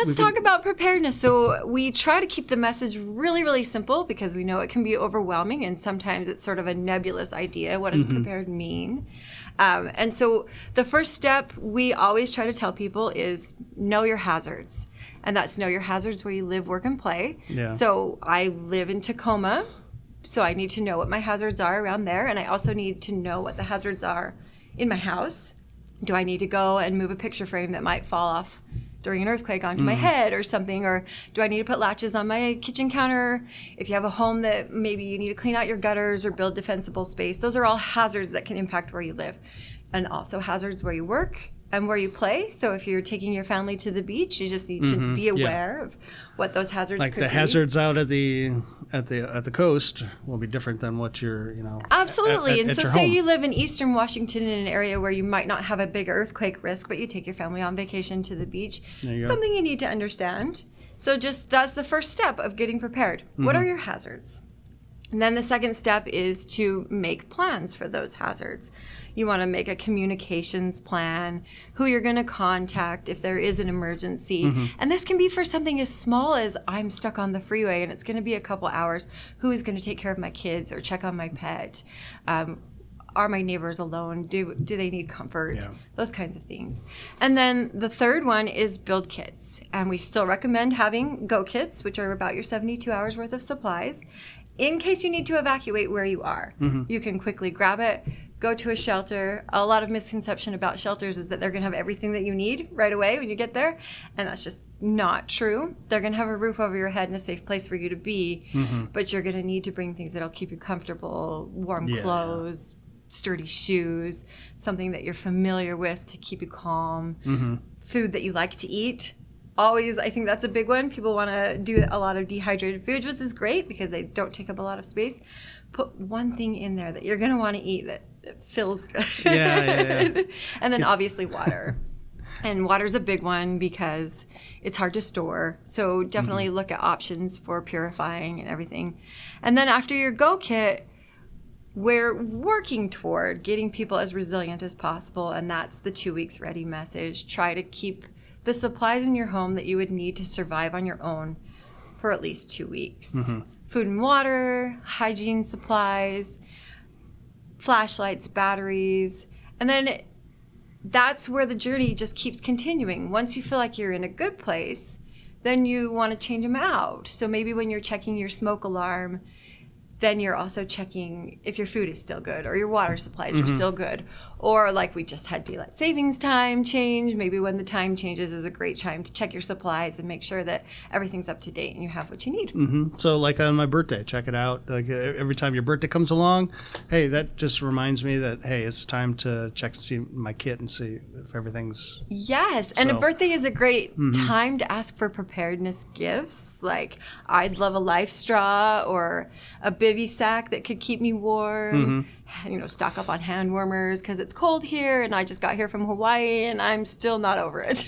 let's talk about preparedness. So we try to keep the message really, really simple because we know it can be overwhelming and sometimes it's sort of a nebulous idea. What does prepared mean? And so the first step we always try to tell people is know your hazards. And that's know your hazards where you live, work, and play. Yeah. So I live in Tacoma, so I need to know what my hazards are around there. And I also need to know what the hazards are in my house. Do I need to go and move a picture frame that might fall off during an earthquake onto my head or something? Or do I need to put latches on my kitchen counter? If you have a home that maybe you need to clean out your gutters or build defensible space, those are all hazards that can impact where you live. And also hazards where you work and where you play. So if you're taking your family to the beach, you just need to be aware of what those hazards could be. Like the hazards out at the coast will be different than what you're, Absolutely. And so your say home. you live in Eastern Washington in an area where you might not have a big earthquake risk, but you take your family on vacation to the beach. There you go. Something you need to understand. So that's the first step of getting prepared. What are your hazards? And then the second step is to make plans for those hazards. You want to make a communications plan, who you're going to contact if there is an emergency. And this can be for something as small as I'm stuck on the freeway and it's going to be a couple hours. Who is going to take care of my kids or check on my pet? Are my neighbors alone? Do they need comfort? Yeah. Those kinds of things. And then the third one is build kits. And we still recommend having go kits, which are about your 72 hours worth of supplies. In case you need to evacuate where you are, you can quickly grab it, go to a shelter. A lot of misconception about shelters is that they're going to have everything that you need right away when you get there, and that's just not true. They're going to have a roof over your head and a safe place for you to be, but you're going to need to bring things that'll keep you comfortable, warm clothes, sturdy shoes, something that you're familiar with to keep you calm, food that you like to eat. Always, I think that's a big one. People want to do a lot of dehydrated foods, which is great because they don't take up a lot of space. Put one thing in there that you're going to want to eat that feels good. Yeah. And then obviously water. And water's a big one because it's hard to store. So definitely look at options for purifying and everything. And then after your go kit, we're working toward getting people as resilient as possible. And that's the 2 weeks ready message. Try to keep the supplies in your home that you would need to survive on your own for at least 2 weeks. Food and water, hygiene supplies, flashlights, batteries. And then that's where the journey just keeps continuing. Once you feel like you're in a good place, then you want to change them out. So maybe when you're checking your smoke alarm, then you're also checking if your food is still good or your water supplies are still good. Or like we just had daylight savings time change. Maybe when the time changes is a great time to check your supplies and make sure that everything's up to date and you have what you need. So like on my birthday, check it out. Like every time your birthday comes along, hey, that just reminds me that, hey, it's time to check and see my kit and see if everything's... Yes, and a birthday is a great time to ask for preparedness gifts. Like I'd love a life straw or a bivy sack that could keep me warm. Stock up on hand warmers because it's cold here and I just got here from Hawaii and I'm still not over it.